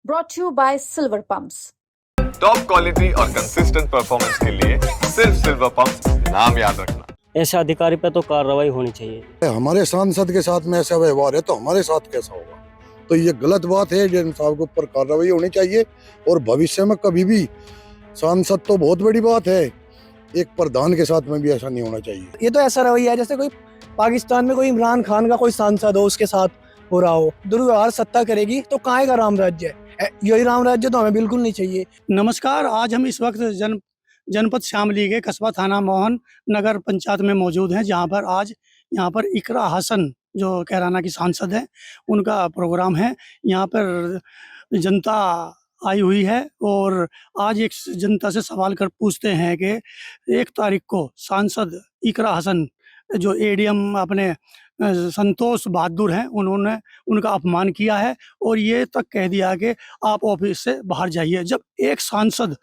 brought to you by Silver Pumps. Top quality और consistent performance के लिए सिर्फ सिल्वर पंप्स, नाम याद रखना। ऐसे अधिकारी पे तो कार्रवाई होनी चाहिए। हमारे सांसद के साथ में ऐसा व्यवहार है तो हमारे साथ कैसा होगा? तो ये गलत बात है। डीएम साहब के ऊपर कार्रवाई होनी चाहिए और भविष्य में कभी भी सांसद तो बहुत बड़ी बात है, एक प्रधान के साथ में भी ऐसा नहीं होना चाहिए। ये तो ऐसा रवैया है जैसे कोई पाकिस्तान में कोई इमरान खान का कोई सांसद हो, उसके साथ हो रहा हो। दुर्व्यवहार सत्ता करेगी तो कहाँ का राम राज्य है? यही राम राज्य तो हमें बिल्कुल नहीं चाहिए। नमस्कार, आज हम इस वक्त जनपद शामली के कस्बा थाना मोहन नगर पंचायत में मौजूद हैं, जहां पर आज यहाँ पर इकरा हसन जो कैराना की सांसद हैं, उनका प्रोग्राम है। यहाँ पर जनता आई हुई है और आज एक जनता से सवाल कर पूछते हैं कि 1 तारीख को सांसद इकरा हसन जो एडीएम अपने संतोष बहादुर हैं, उन्होंने उनका अपमान किया है और ये तक कह दिया कि आप ऑफिस से बाहर जाइए। जब एक सांसद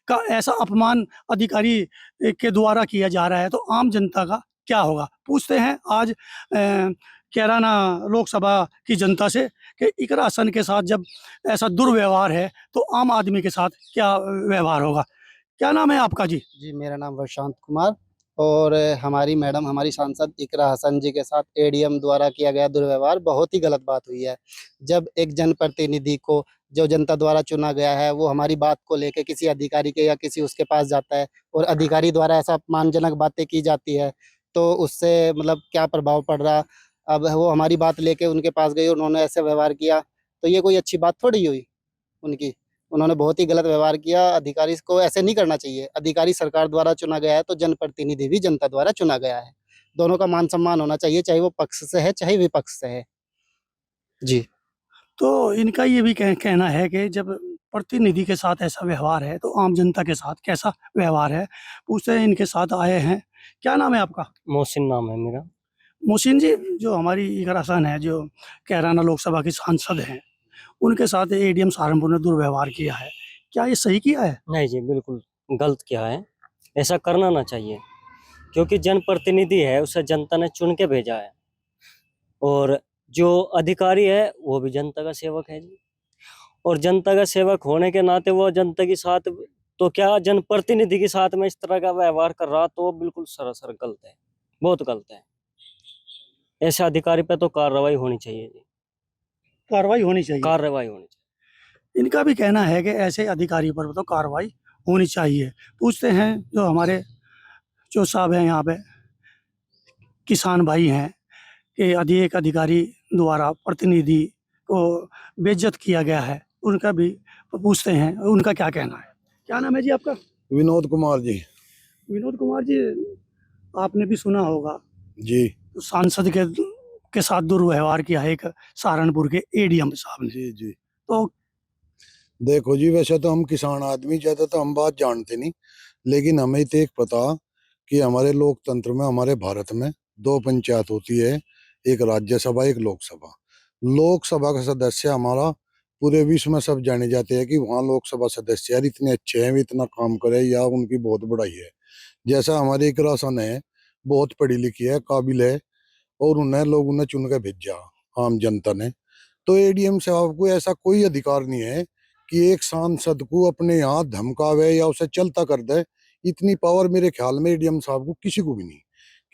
का ऐसा अपमान अधिकारी के द्वारा किया जा रहा है तो आम जनता का क्या होगा? पूछते हैं आज कैराना लोकसभा की जनता से कि इकरा हसन के साथ जब ऐसा दुर्व्यवहार है तो आम आदमी के साथ क्या व्यवहार होगा। क्या नाम है आपका? जी जी, मेरा नाम प्रशांत कुमार और हमारी मैडम, हमारी सांसद इकरा हसन जी के साथ एडीएम द्वारा किया गया दुर्व्यवहार बहुत ही गलत बात हुई है। जब एक जनप्रतिनिधि को जो जनता द्वारा चुना गया है वो हमारी बात को लेके किसी अधिकारी के या किसी उसके पास जाता है और अधिकारी द्वारा ऐसा अपमानजनक बातें की जाती है तो उससे मतलब क्या प्रभाव पड़ रहा। अब वो हमारी बात लेके उनके पास गई, उन्होंने ऐसे व्यवहार किया तो ये कोई अच्छी बात थोड़ी हुई उनकी। उन्होंने बहुत ही गलत व्यवहार किया। अधिकारी को ऐसे नहीं करना चाहिए। अधिकारी सरकार द्वारा चुना गया है तो जनप्रतिनिधि भी जनता द्वारा चुना गया है। दोनों का मान सम्मान होना चाहिए, चाहे वो पक्ष से है चाहे विपक्ष से है। जी, तो इनका ये भी कहना है कि जब प्रतिनिधि के साथ ऐसा व्यवहार है तो आम जनता के साथ कैसा व्यवहार है। पूछते हैं, इनके साथ आए हैं। क्या नाम है आपका? मोहसिन नाम है मेरा। मोहसिन जी, जो हमारी इकरा हसन है जो कैराना लोकसभा की सांसद हैं, उनके साथ एडीएम सहारनपुर ने दुर्व्यवहार किया है, क्या ये सही किया है? नहीं जी, बिल्कुल गलत किया है। ऐसा करना ना चाहिए क्योंकि जनप्रतिनिधि है, उसे जनता ने चुन के भेजा है और जो अधिकारी है वो भी जनता का सेवक है जी। और जनता का सेवक होने के नाते वो जनता के साथ तो क्या जनप्रतिनिधि के साथ में इस तरह का व्यवहार कर रहा तो वो बिल्कुल सरासर गलत है, बहुत गलत है। ऐसे अधिकारी पे तो कार्रवाई होनी चाहिए जी। कार्रवाई होनी चाहिए। कार्रवाई होनी चाहिए। इनका भी कहना है कि ऐसे अधिकारी पर तो कार्रवाई होनी चाहिए। पूछते हैं जो हमारे जो साहब हैं यहाँ पे किसान भाई हैं कि अधिक अधिकारी द्वारा प्रतिनिधि को बेइज्जत किया गया है, उनका भी पूछते हैं उनका क्या कहना है। क्या नाम है जी आपका? विनोद कुमार जी। विनोद कुमार जी, आपने भी सुना होगा जी तो सांसद के साथ दुर्व्यवहार किया है एक सहारनपुर के एडीएम साहब ने। जी जी। तो देखो जी, वैसे तो हम किसान आदमी, ज्यादा तो हम बात जानते नहीं, लेकिन हमें तो एक पता कि हमारे लोकतंत्र में, हमारे भारत में 2 पंचायत होती है, एक राज्यसभा एक लोकसभा। लोकसभा का सदस्य हमारा पूरे विश्व में सब जाने जाते हैं कि वहाँ लोकसभा सदस्य यार इतने अच्छे हैं, इतना काम करे या उनकी बहुत बड़ाई है। जैसा हमारी एक रासन है, बहुत पढ़ी लिखी है, काबिल है और उन्हें लोगों ने चुन के भेजा आम जनता ने। तो एडीएम साहब को ऐसा कोई अधिकार नहीं है कि एक सांसद को अपने यहाँ धमकावे या उसे चलता कर दे। इतनी पावर मेरे ख्याल में एडीएम साहब को किसी को भी नहीं,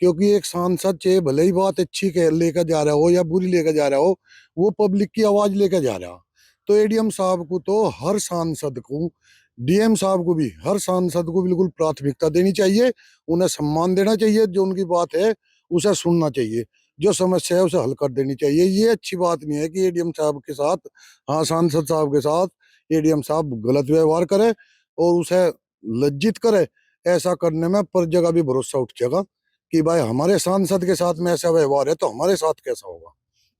क्योंकि एक सांसद चाहे भले ही बात अच्छी लेकर जा रहा हो या बुरी लेकर जा रहा हो, वो पब्लिक की आवाज लेकर जा रहा। तो एडीएम साहब को तो हर सांसद को, डीएम साहब को भी, हर सांसद को बिल्कुल प्राथमिकता देनी चाहिए, उन्हें सम्मान देना चाहिए, जो उनकी बात है उसे सुनना चाहिए, जो समस्या है उसे हल कर देनी चाहिए। ये अच्छी बात नहीं है कि एडीएम साहब के साथ, हाँ सांसद साहब के साथ एडीएम साहब गलत व्यवहार करे और उसे लज्जित करे। ऐसा करने में पर जगह भी भरोसा उठ जाएगा कि भाई हमारे सांसद के साथ में ऐसा व्यवहार है तो हमारे साथ कैसा होगा।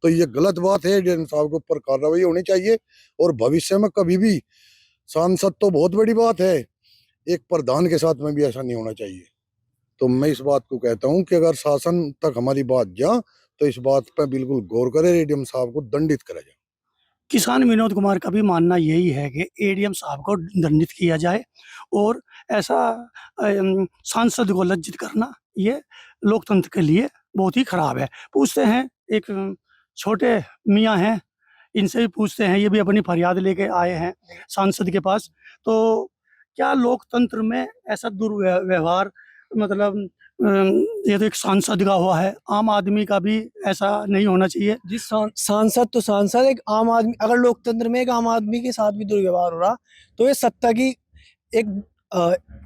तो ये गलत बात है, एडीएम साहब के ऊपर कार्रवाई होनी चाहिए और भविष्य में कभी भी, सांसद तो बहुत बड़ी बात है, एक प्रधान के साथ में भी ऐसा नहीं होना चाहिए। तो मैं इस बात को कहता हूं कि अगर शासन तक हमारी बात जा तो इस बात पर बिल्कुल गौर करे, एडीएम साहब को दंडित करा जाए। किसान विनोद कुमार का भी मानना यही है कि एडीएम साहब को दंडित किया जाए और ऐसा सांसद को लज्जित करना ये लोकतंत्र के लिए बहुत ही खराब है। पूछते हैं, एक छोटे मियाँ हैं, इनसे भी पूछते हैं, ये भी अपनी फरियाद लेके आए हैं सांसद के पास। तो क्या लोकतंत्र में ऐसा दुर्व्यवहार, मतलब ये तो एक सांसद का हुआ है, आम आदमी का भी ऐसा नहीं होना चाहिए? जी सांसद तो सांसद, एक आम आदमी, अगर लोकतंत्र में एक आम आदमी के साथ भी दुर्व्यवहार हो रहा तो ये सत्ता की एक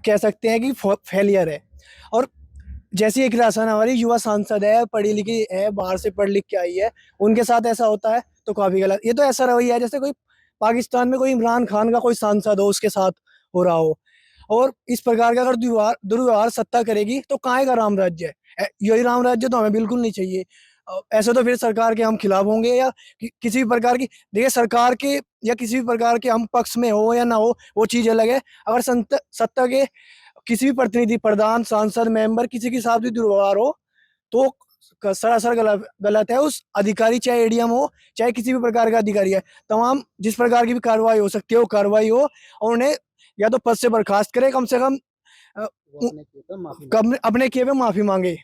कह सकते हैं कि फेलियर है। और जैसी एक रासन हमारी युवा सांसद है, पढ़ी लिखी है, बाहर से पढ़ लिख के आई है, उनके साथ ऐसा होता है तो काफी गलत। ये तो ऐसा रवैया है जैसे कोई पाकिस्तान में कोई इमरान खान का कोई सांसद हो, उसके साथ हो रहा हो। और इस प्रकार का अगर दुर्व्यवहार सत्ता करेगी तो कहाँ का राम राज्य है? यही राम राज्य तो हमें बिल्कुल नहीं चाहिए। ऐसे तो फिर सरकार के हम खिलाफ होंगे, या किसी भी प्रकार की, देखिए सरकार के या किसी भी प्रकार के हम पक्ष में हो या ना हो, वो चीज अलग है। अगर सत्ता के किसी भी प्रतिनिधि, प्रधान, सांसद, मेंबर, किसी के साथ भी दुर्व्यवहार हो तो सरासर गलत है। उस अधिकारी, चाहे एडीएम हो, चाहे किसी भी प्रकार का अधिकारी है, तमाम जिस प्रकार की भी कार्रवाई हो सकती है वो कार्रवाई हो, और उन्हें या तो पद से बर्खास्त करे, कम से कम अपने किए पे माफी मांगे।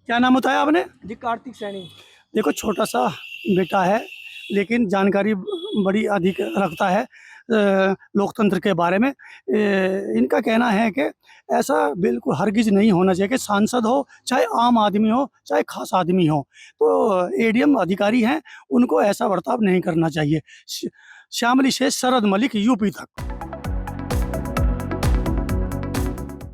क्या नाम बताया आपने? जी कार्तिक सैनी। देखो, छोटा सा बेटा है लेकिन जानकारी बड़ी अधिक रखता है लोकतंत्र के बारे में। इनका कहना है कि ऐसा बिल्कुल हरगिज नहीं होना चाहिए कि सांसद हो, चाहे आम आदमी हो, चाहे खास आदमी हो, तो एडीएम अधिकारी हैं, उनको ऐसा बर्ताव नहीं करना चाहिए। श्यामली से शरद मलिक, यूपी तक।